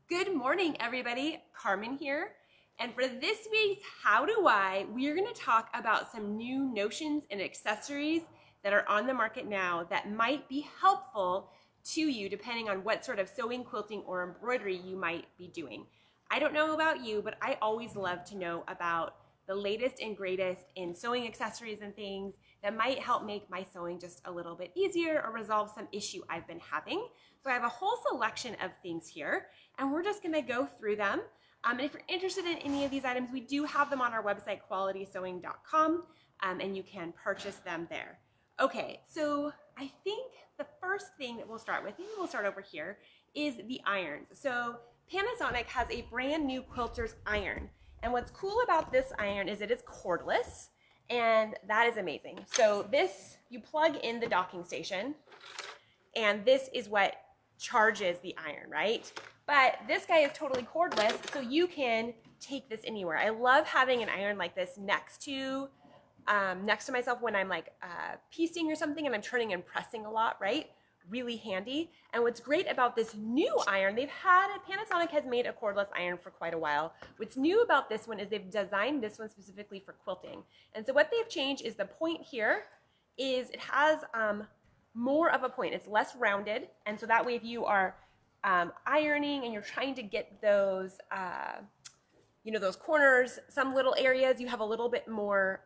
Good morning, everybody. Carmen here. And for this week's How Do I, we're going to talk about some new notions and accessories that are on the market now that might be helpful to you depending on what sort of sewing, quilting, or embroidery you might be doing. I don't know about you, but I always love to know about the latest and greatest in sewing accessories and things that might help make my sewing just a little bit easier or resolve some issue I've been having. So I have a whole selection of things here, and we're just gonna go through them. And if you're interested in any of these items, we do have them on our website, qualitysewing.com, and you can purchase them there. Okay, so I think the first thing that we'll start with, maybe we'll start over here, is the irons. So Panasonic has a brand new quilter's iron. And what's cool about this iron is it is cordless, and that is amazing. So this, you plug in the docking station, and this is what charges the iron, right? But this guy is totally cordless, so you can take this anywhere. I love having an iron like this next to myself when I'm like piecing or something and I'm turning and pressing a lot, right? Really handy. And what's great about this new iron, Panasonic has made a cordless iron for quite a while. What's new about this one is they've designed this one specifically for quilting. And so what they've changed is the point here is it has more of a point. It's less rounded. And so that way if you are ironing and you're trying to get those those corners, some little areas, you have a little bit more,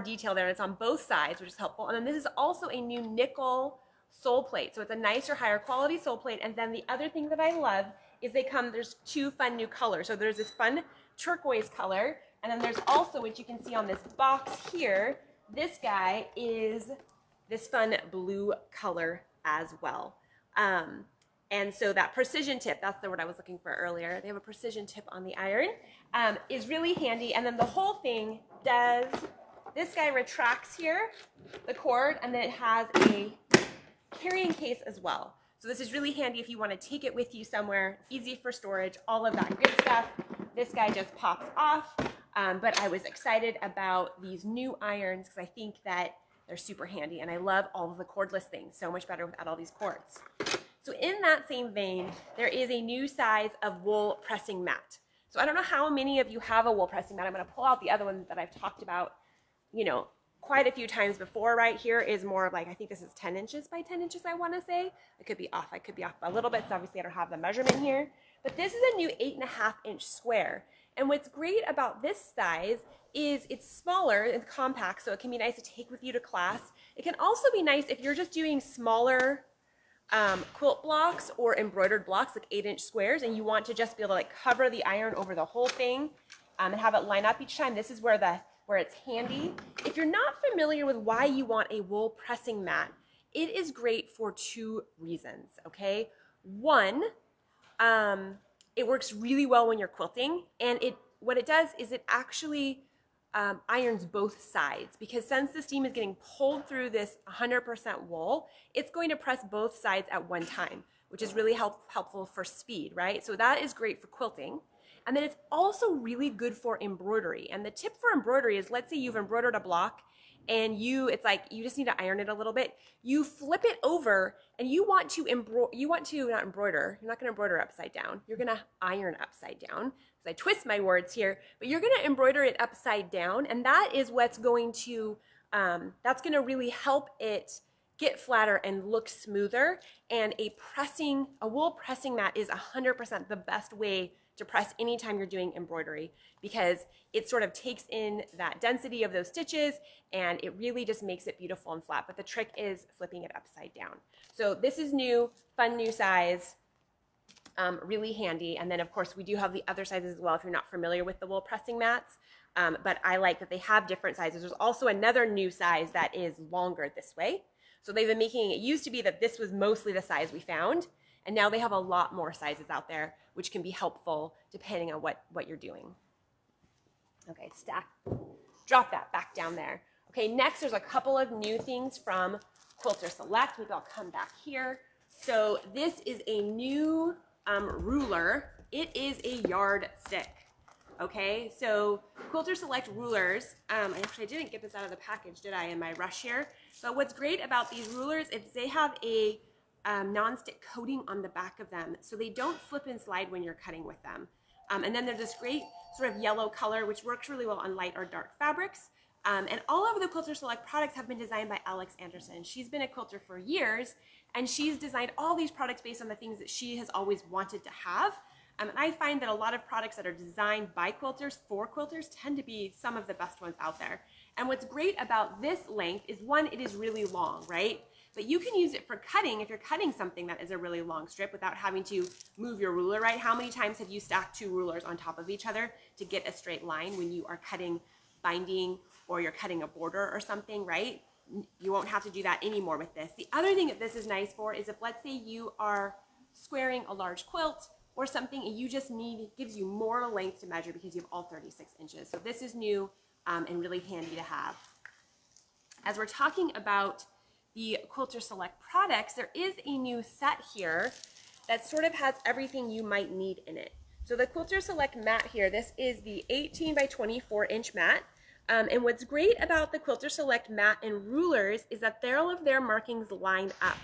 detail there, and it's on both sides, which is helpful. And then this is also a new nickel sole plate. So it's a nicer, higher quality sole plate. And then the other thing that I love is there's two fun new colors. So there's this fun turquoise color, and then there's also, which you can see on this box here, this guy is this fun blue color as well. And so that precision tip, that's the word I was looking for earlier. They have a precision tip on the iron, is really handy. And then the whole thing does, this guy retracts here, the cord, and then it has a carrying case as well. So this is really handy if you want to take it with you somewhere, easy for storage, all of that good stuff. This guy just pops off. But I was excited about these new irons because I think that they're super handy, and I love all of the cordless things, so much better without all these cords. So in that same vein, there is a new size of wool pressing mat. So I don't know how many of you have a wool pressing mat. I'm going to pull out the other one that I've talked about, quite a few times before. Right here is more of like, I think this is 10 inches by 10 inches, I want to say. I could be off a little bit, so obviously I don't have the measurement here. But this is a new 8.5-inch square. And what's great about this size is it's smaller and compact, so it can be nice to take with you to class. It can also be nice if you're just doing smaller quilt blocks or embroidered blocks, like 8-inch squares, and you want to just be able to like cover the iron over the whole thing and have it line up each time. This is where it's handy. If you're not familiar with why you want a wool pressing mat, it is great for two reasons, okay? One, it works really well when you're quilting, and what it does is it actually irons both sides, because since the steam is getting pulled through this 100% wool, it's going to press both sides at one time, which is really helpful for speed, right? So that is great for quilting. And then it's also really good for embroidery. And the tip for embroidery is, let's say you've embroidered a block and it's like you just need to iron it a little bit. You flip it over and you're not going to embroider upside down. You're going to iron upside down. I twist my words here, but you're going to embroider it upside down, and that is what's going to really help it get flatter and look smoother. And a wool pressing mat is 100% the best way to press anytime you're doing embroidery, because it sort of takes in that density of those stitches and it really just makes it beautiful and flat. But the trick is flipping it upside down. So this is new, fun new size. Really handy. And then of course we do have the other sizes as well if you're not familiar with the wool pressing mats, but I like that they have different sizes. There's also another new size that is longer this way. So they've been it used to be that this was mostly the size we found, and now they have a lot more sizes out there, which can be helpful depending on what you're doing. Okay, drop that back down there. Okay, next there's a couple of new things from Quilter Select. Maybe I'll come back here. So this is a new ruler. It is a yard stick. Okay, so Quilter Select rulers, actually I didn't get this out of the package, did I, in my rush here? But what's great about these rulers is they have a non-stick coating on the back of them so they don't slip and slide when you're cutting with them. And then there's this great sort of yellow color, which works really well on light or dark fabrics. And all of the Quilter Select products have been designed by Alex Anderson. She's been a quilter for years, and she's designed all these products based on the things that she has always wanted to have. And I find that a lot of products that are designed by quilters for quilters tend to be some of the best ones out there. And what's great about this length is, one, it is really long, right? But you can use it for cutting if you're cutting something that is a really long strip without having to move your ruler, right? How many times have you stacked two rulers on top of each other to get a straight line when you are cutting binding or you're cutting a border or something, right? You won't have to do that anymore with this. The other thing that this is nice for is if, let's say, you are squaring a large quilt or something and you just need, it gives you more length to measure because you have all 36 inches. So this is new and really handy to have. As we're talking about the Quilter Select products, there is a new set here that sort of has everything you might need in it. So the Quilter Select mat here, this is the 18 by 24 inch mat. And what's great about the Quilter Select mat and rulers is that all of their markings line up.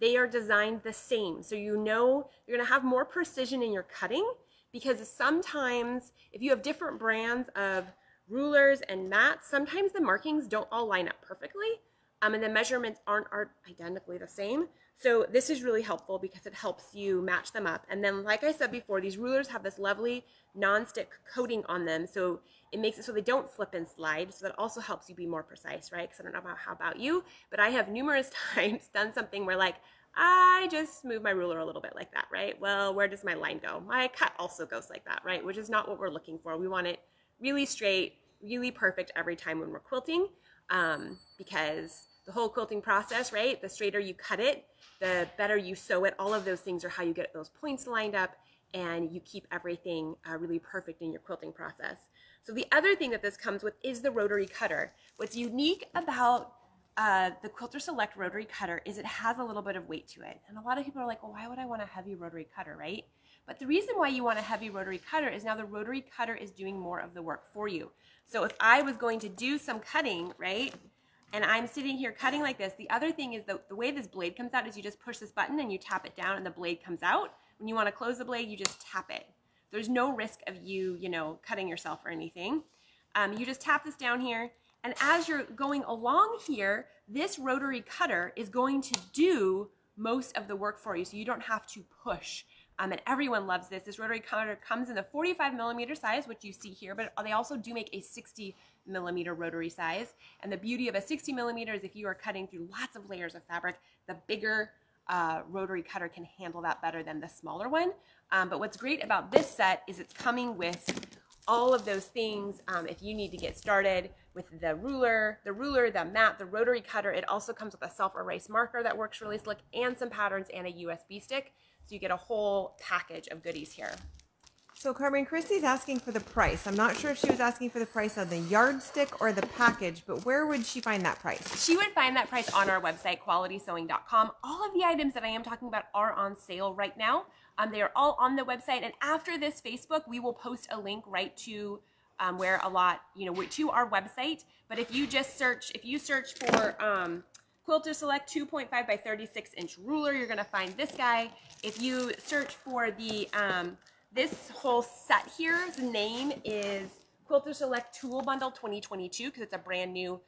They are designed the same. So you know you're gonna have more precision in your cutting, because sometimes if you have different brands of rulers and mats, sometimes the markings don't all line up perfectly. And the measurements aren't identically the same. So this is really helpful because it helps you match them up. And then, like I said before, these rulers have this lovely non-stick coating on them. So it makes it so they don't slip and slide. So that also helps you be more precise, right? Because I don't know how about you, but I have numerous times done something where, like, I just move my ruler a little bit like that, right? Well, where does my line go? My cut also goes like that, right? Which is not what we're looking for. We want it really straight, really perfect every time when we're quilting, because the whole quilting process, right? The straighter you cut it, the better you sew it. All of those things are how you get those points lined up and you keep everything really perfect in your quilting process. So the other thing that this comes with is the rotary cutter. What's unique about the Quilter Select rotary cutter is it has a little bit of weight to it. And a lot of people are like, well, why would I want a heavy rotary cutter, right? But the reason why you want a heavy rotary cutter is now the rotary cutter is doing more of the work for you. So if I was going to do some cutting, right? And I'm sitting here cutting like this. The other thing is the way this blade comes out is you just push this button and you tap it down and the blade comes out. When you want to close the blade, you just tap it. There's no risk of you, cutting yourself or anything. You just tap this down here. And as you're going along here, this rotary cutter is going to do most of the work for you. So you don't have to push. And everyone loves this. This rotary cutter comes in the 45mm size, which you see here, but they also do make a 60mm rotary size. And the beauty of a 60mm is if you are cutting through lots of layers of fabric, the bigger rotary cutter can handle that better than the smaller one. But what's great about this set is it's coming with all of those things. If you need to get started with the ruler, the mat, the rotary cutter, it also comes with a self-erase marker that works really slick and some patterns and a USB stick. So you get a whole package of goodies here. So Carmen, Christy's asking for the price. I'm not sure if she was asking for the price of the yardstick or the package, but where would she find that price? She would find that price on our website, qualitysewing.com. All of the items that I am talking about are on sale right now. They are all on the website, and after this Facebook, we will post a link right to where to our website. But if you search for Quilter Select 2.5 by 36 inch ruler, you're gonna find this guy. If you search for the this whole set here's name is Quilter Select Tool Bundle 2022 because it's a brand new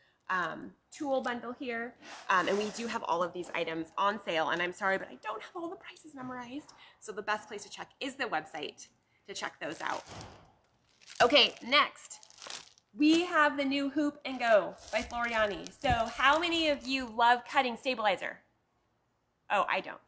tool bundle here. And we do have all of these items on sale, and I'm sorry, but I don't have all the prices memorized. So the best place to check is the website to check those out. Okay, next. We have the new Hoop and Go by Floriani. So how many of you love cutting stabilizer? Oh, I don't.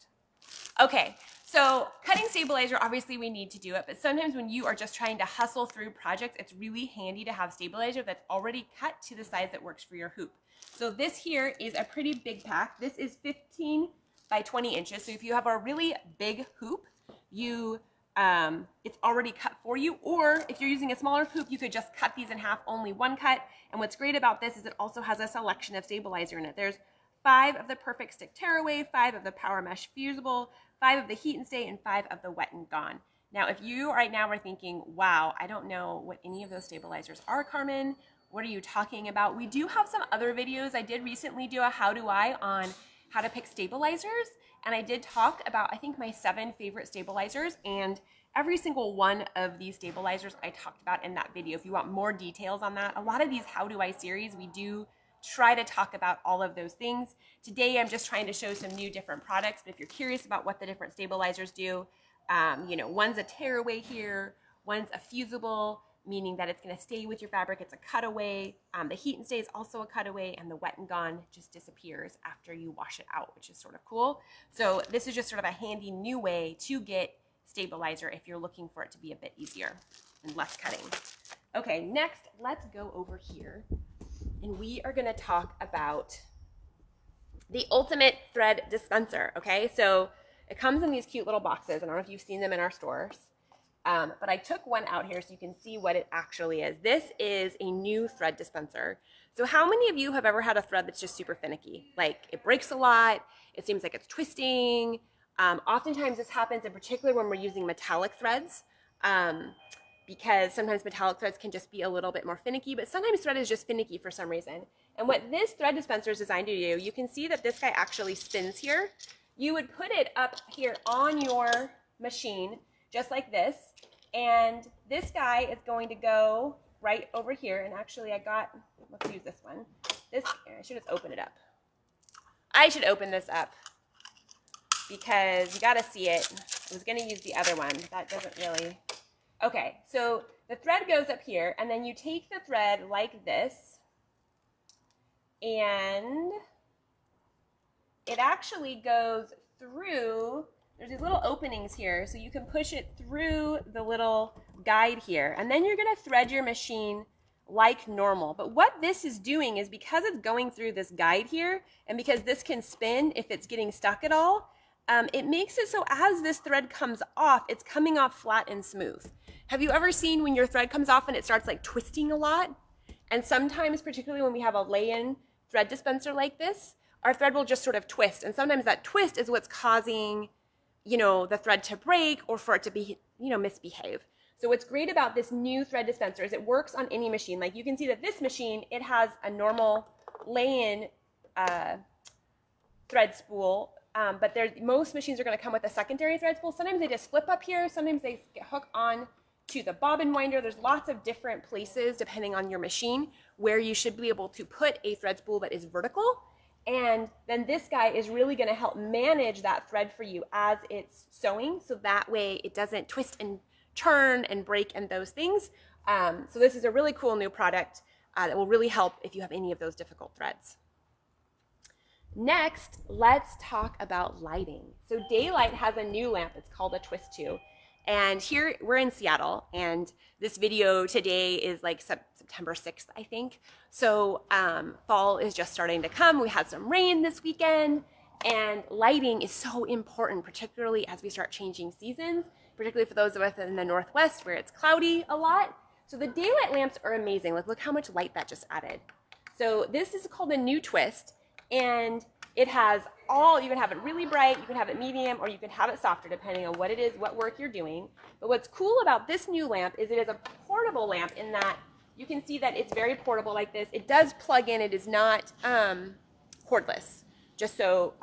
Okay, so cutting stabilizer, obviously we need to do it, but sometimes when you are just trying to hustle through projects, it's really handy to have stabilizer that's already cut to the size that works for your hoop. So this here is a pretty big pack. This is 15 by 20 inches. So if you have a really big hoop, it's already cut for you, or if you're using a smaller hoop, you could just cut these in half, only one cut. And what's great about this is it also has a selection of stabilizer in it. There's 5 of the Perfect Stick Tearaway, 5 of the Power Mesh Fusible, 5 of the Heat and Stay, and 5 of the Wet and Gone. Now, if you right now are thinking, wow, I don't know what any of those stabilizers are, Carmen, what are you talking about? We do have some other videos. I did recently do a how do I on how to pick stabilizers. And I did talk about, I think, my 7 favorite stabilizers, and every single one of these stabilizers I talked about in that video. If you want more details on that, a lot of these How Do I series, we do try to talk about all of those things. Today, I'm just trying to show some new different products, but if you're curious about what the different stabilizers do, you know, one's a tearaway here, one's a fusible, meaning that it's going to stay with your fabric. It's a cutaway. The heat and stay is also a cutaway, and the wet and gone just disappears after you wash it out, which is sort of cool. So this is just sort of a handy new way to get stabilizer if you're looking for it to be a bit easier and less cutting. Okay, next, let's go over here, and we are going to talk about the ultimate thread dispenser. Okay, so it comes in these cute little boxes. I don't know if you've seen them in our stores. But I took one out here so you can see what it actually is. This is a new thread dispenser. So how many of you have ever had a thread that's just super finicky? Like, it breaks a lot, it seems like it's twisting. Oftentimes this happens in particular when we're using metallic threads, because sometimes metallic threads can just be a little bit more finicky, but sometimes thread is just finicky for some reason. And what this thread dispenser is designed to do, you can see that this guy actually spins here. You would put it up here on your machine, just like this, and this guy is going to go right over here. And actually let's use this one. I should just open it up. I should open this up because you gotta see it. I was gonna use the other one, but that doesn't really. Okay, so the thread goes up here, and then you take the thread like this, and it actually goes through. There's these little openings here, so you can push it through the little guide here, and then you're going to thread your machine like normal. But what this is doing is, because it's going through this guide here, and because this can spin if it's getting stuck at all, it makes it so as this thread comes off, it's coming off flat and smooth. Have you ever seen when your thread comes off and it starts like twisting a lot? And sometimes, particularly when we have a lay-in thread dispenser like this, our thread will just sort of twist, and sometimes that twist is what's causing, you know, the thread to break or for it to be, you know, misbehave. So what's great about this new thread dispenser is it works on any machine. Like, you can see that this machine, it has a normal lay-in thread spool, but most machines are going to come with a secondary thread spool. Sometimes they just flip up here. Sometimes they hook on to the bobbin winder. There's lots of different places, depending on your machine, where you should be able to put a thread spool that is vertical. And then this guy is really going to help manage that thread for you as it's sewing, so that way it doesn't twist and turn and break and those things. So this is a really cool new product that will really help if you have any of those difficult threads. Next, let's talk about lighting. So Daylight has a new lamp. It's called a Twist 2. And here, we're in Seattle, and this video today is like September 6th, I think. So fall is just starting to come. We had some rain this weekend, and lighting is so important, particularly as we start changing seasons, particularly for those of us in the Northwest where it's cloudy a lot. So the Daylight lamps are amazing. Like, look how much light that just added. So this is called a new Twist, and it has you can have it really bright, you can have it medium, or you can have it softer depending on what it is, what work you're doing. But what's cool about this new lamp is it is a portable lamp, in that you can see that it's very portable like this. It does plug in, it is not cordless, just so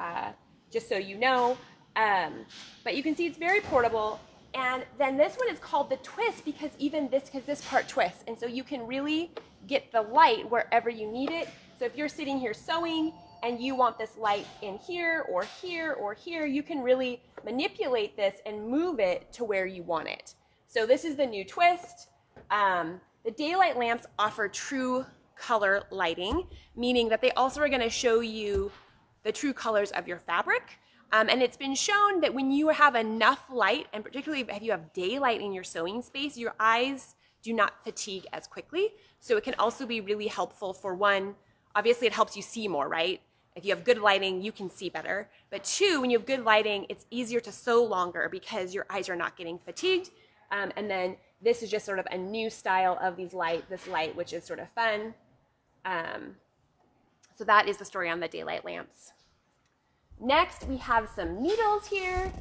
you know. But you can see it's very portable. And then this one is called the Twist because this part twists. And so you can really get the light wherever you need it. So if you're sitting here sewing and you want this light in here or here or here, you can really manipulate this and move it to where you want it. So this is the new Twist. The Daylight lamps offer true color lighting, meaning that they also are going to show you the true colors of your fabric. And it's been shown that when you have enough light, and particularly if you have daylight in your sewing space, your eyes do not fatigue as quickly. So it can also be really helpful for one, obviously it helps you see more, right? If you have good lighting, you can see better. But two, when you have good lighting, it's easier to sew longer because your eyes are not getting fatigued. And then this is just sort of a new style of this light, which is sort of fun. So that is the story on the Daylight lamps. Next, we have some needles here.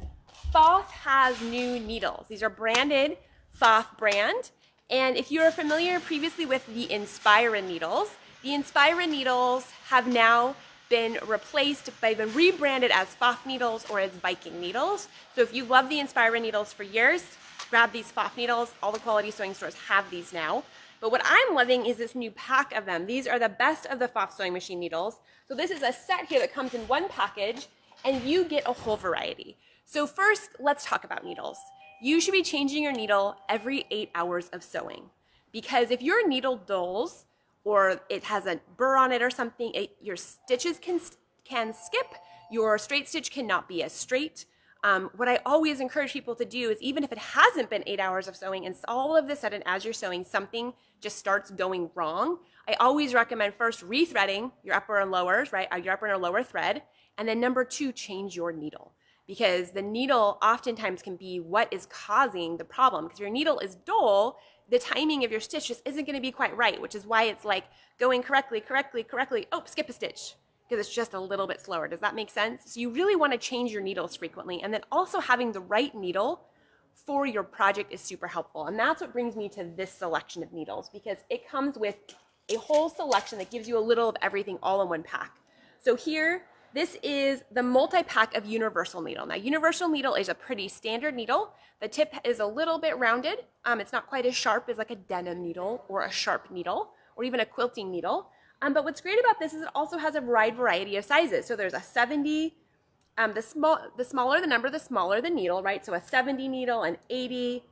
Thoth has new needles. These are branded Thoth brand. And if you are familiar previously with the Inspira needles, the Inspira needles have now been replaced, they've been rebranded as Pfaff needles or as Viking needles. So if you love the Inspira needles for years, grab these Pfaff needles. All the quality sewing stores have these now. But what I'm loving is this new pack of them. These are the best of the Pfaff sewing machine needles. So this is a set here that comes in one package, and you get a whole variety. So first, let's talk about needles. You should be changing your needle every 8 hours of sewing, because if your needle dulls or it has a burr on it or something, your stitches can skip. Your straight stitch cannot be as straight. What I always encourage people to do is, even if it hasn't been 8 hours of sewing and all of a sudden as you're sewing something just starts going wrong, I always recommend first rethreading your upper and lowers, right? Your upper and lower thread. And then number 2, change your needle, because the needle oftentimes can be what is causing the problem. Because if your needle is dull, the timing of your stitch just isn't going to be quite right, which is why it's like going correctly, oh, skip a stitch, because it's just a little bit slower. Does that make sense? So you really want to change your needles frequently, and then also having the right needle for your project is super helpful. And that's what brings me to this selection of needles, because it comes with a whole selection that gives you a little of everything all in one pack. So here, this is the multi-pack of universal needle. Now, universal needle is a pretty standard needle. The tip is a little bit rounded. It's not quite as sharp as like a denim needle or a sharp needle or even a quilting needle. But what's great about this is it also has a wide variety of sizes. So there's a 70, the smaller the number, the smaller the needle, right? So a 70 needle, an 80,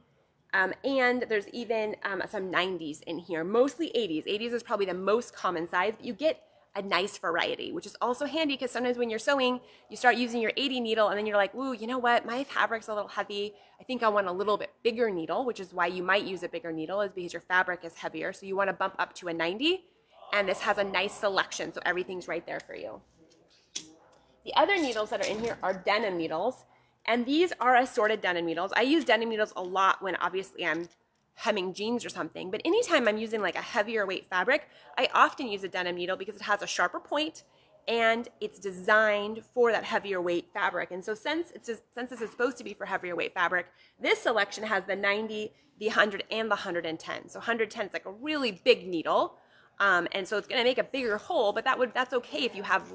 and there's even some 90s in here, mostly 80s. 80s is probably the most common size, but you get a nice variety, which is also handy because sometimes when you're sewing, you start using your 80 needle and then you're like, ooh, you know what? My fabric's a little heavy. I think I want a little bit bigger needle, which is why you might use a bigger needle, is because your fabric is heavier. So you want to bump up to a 90, and this has a nice selection, so everything's right there for you. The other needles that are in here are denim needles, and these are assorted denim needles. I use denim needles a lot when obviously I'm hemming jeans or something, but anytime I'm using like a heavier weight fabric, I often use a denim needle because it has a sharper point and it's designed for that heavier weight fabric. And so since this is supposed to be for heavier weight fabric, this selection has the 90, the 100, and the 110. So 110 is like a really big needle, and so it's going to make a bigger hole, but that's okay if you have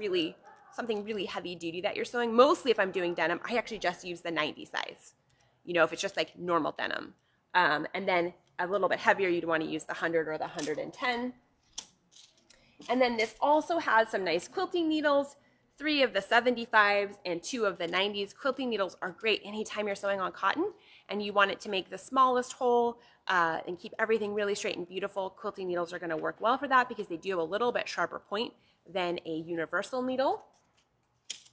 something really heavy duty that you're sewing. Mostly if I'm doing denim, I actually just use the 90 size, if it's just like normal denim. And then a little bit heavier, you'd want to use the 100 or the 110. And then this also has some nice quilting needles, 3 of the 75s and 2 of the 90s. Quilting needles are great anytime you're sewing on cotton and you want it to make the smallest hole and keep everything really straight and beautiful. Quilting needles are going to work well for that because they do have a little bit sharper point than a universal needle.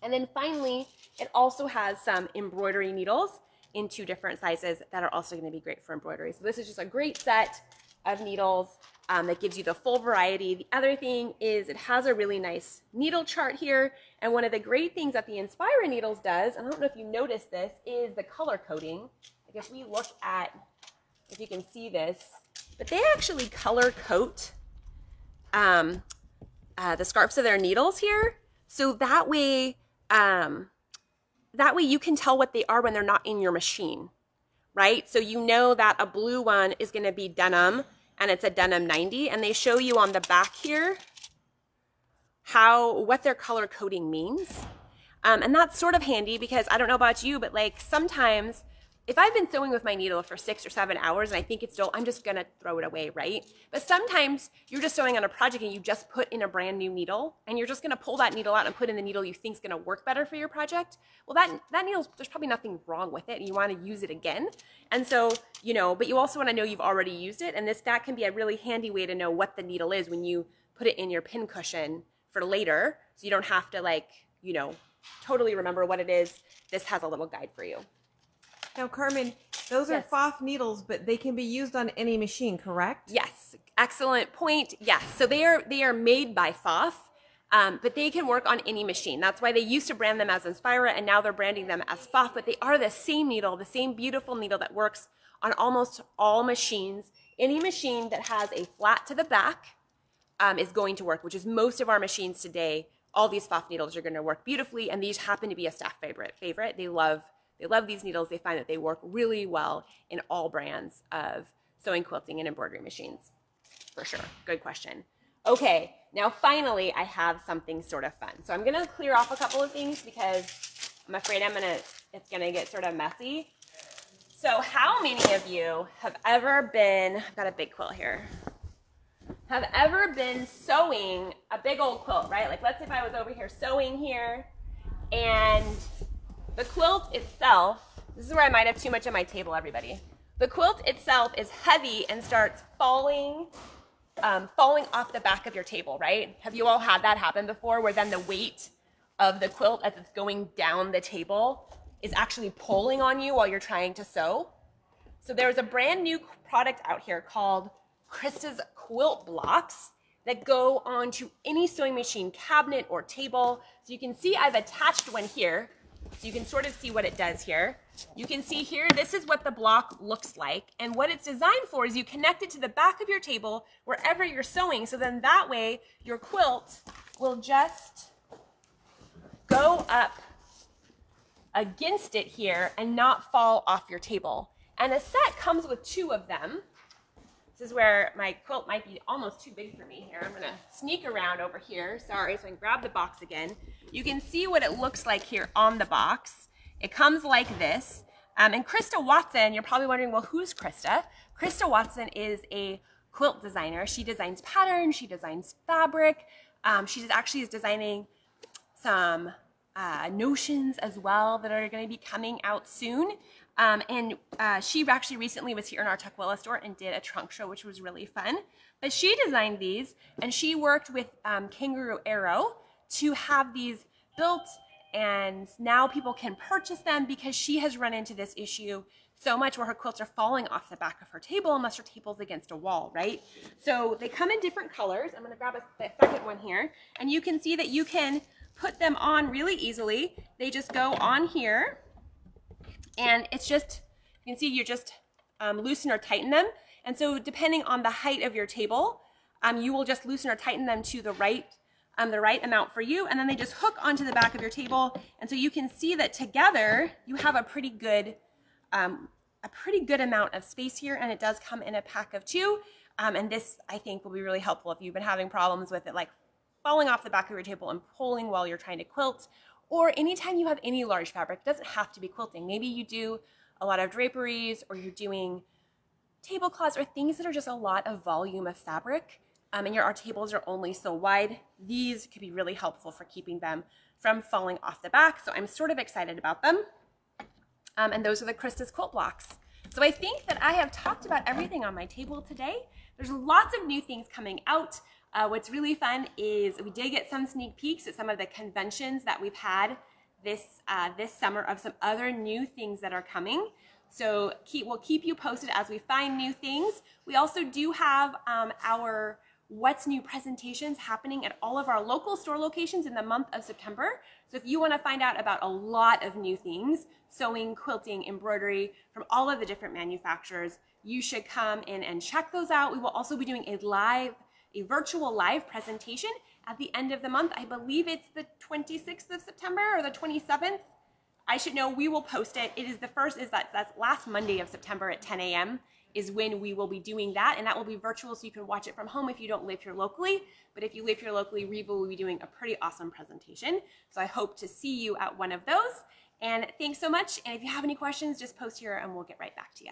And then finally, it also has some embroidery needles in 2 different sizes that are also going to be great for embroidery. So this is just a great set of needles that gives you the full variety. The other thing is it has a really nice needle chart here, and one of the great things that the Inspira needles does, and I don't know if you noticed this, is the color coding. Like if we look at, if you can see this, but they actually color coat the scarps of their needles here, so that way you can tell what they are when they're not in your machine, right? So you know that a blue one is going to be denim, and it's a denim 90, and they show you on the back here what their color coding means. And that's sort of handy because I don't know about you, but like sometimes if I've been sewing with my needle for 6 or 7 hours and I think it's dull, I'm just gonna throw it away, right? But sometimes you're just sewing on a project and you just put in a brand new needle and you're just gonna pull that needle out and put in the needle you think is gonna work better for your project. Well, that needle, there's probably nothing wrong with it and you wanna use it again. And so, but you also wanna know you've already used it, and that can be a really handy way to know what the needle is when you put it in your pin cushion for later, so you don't have to totally remember what it is. This has a little guide for you. Now, Carmen, those are Pfaff needles, but they can be used on any machine, correct? Yes, excellent point. Yes, so they are made by Pfaff, but they can work on any machine. That's why they used to brand them as Inspira, and now they're branding them as Pfaff, but they are the same needle, the same beautiful needle that works on almost all machines. Any machine that has a flat to the back is going to work, which is most of our machines today. All these Pfaff needles are going to work beautifully, and these happen to be a staff favorite. They love these needles. They find that they work really well in all brands of sewing, quilting, and embroidery machines, for sure. Good question. Okay, now finally I have something sort of fun. So I'm gonna clear off a couple of things because I'm afraid it's gonna get sort of messy. So how many of you have ever been, I've got a big quilt here, have ever been sewing a big old quilt, right? Like let's say if I was over here sewing here and the quilt itself, this is where I might have too much on my table, everybody. The quilt itself is heavy and starts falling off the back of your table, right? Have you all had that happen before where then the weight of the quilt as it's going down the table is actually pulling on you while you're trying to sew? So there's a brand new product out here called Krista's Quilt Blocks that go onto any sewing machine cabinet or table. So you can see I've attached one here. So you can sort of see what it does here. You can see here, this is what the block looks like. And what it's designed for is you connect it to the back of your table wherever you're sewing. So then that way your quilt will just go up against it here and not fall off your table. And a set comes with 2 of them. This is where my quilt might be almost too big for me here. I'm gonna sneak around over here. Sorry, so I can grab the box again. You can see what it looks like here on the box. It comes like this. And Krista Watson, you're probably wondering, well, who's Krista? Krista Watson is a quilt designer. She designs patterns, she designs fabric. She actually is designing some notions as well that are going to be coming out soon. She actually recently was here in our Tukwila store and did a trunk show, which was really fun. But she designed these, and she worked with Kangaroo Arrow to have these built, and now people can purchase them because she has run into this issue so much where her quilts are falling off the back of her table unless her table's against a wall, right? So they come in different colors. I'm gonna grab the second one here, and you can see that you can put them on really easily. They just go on here, and it's just, you can see you just loosen or tighten them. And so depending on the height of your table, you will just loosen or tighten them to the right amount for you, and then they just hook onto the back of your table. And so you can see that together you have a pretty good amount of space here, and it does come in a pack of 2. And this, I think, will be really helpful if you've been having problems with it, like falling off the back of your table and pulling while you're trying to quilt, or anytime you have any large fabric. It doesn't have to be quilting. Maybe you do a lot of draperies, or you're doing tablecloths, or things that are just a lot of volume of fabric, and our tables are only so wide. These could be really helpful for keeping them from falling off the back. So I'm sort of excited about them. And those are the Krista's Quilt Blocks. So I think that I have talked about everything on my table today. There's lots of new things coming out. What's really fun is we did get some sneak peeks at some of the conventions that we've had this summer of some other new things that are coming. So we'll keep you posted as we find new things. We also do have our What's New presentations happening at all of our local store locations in the month of September. So if you want to find out about a lot of new things, sewing, quilting, embroidery from all of the different manufacturers, you should come in and check those out. We will also be doing a virtual live presentation at the end of the month. I believe it's the 26th of September or the 27th. I should know. We will post it. It is that's last Monday of September at 10 a.m. is when we will be doing that, and that will be virtual, so you can watch it from home if you don't live here locally. But if you live here locally, Reva will be doing a pretty awesome presentation. So I hope to see you at one of those. And thanks so much. And if you have any questions, just post here and we'll get right back to you.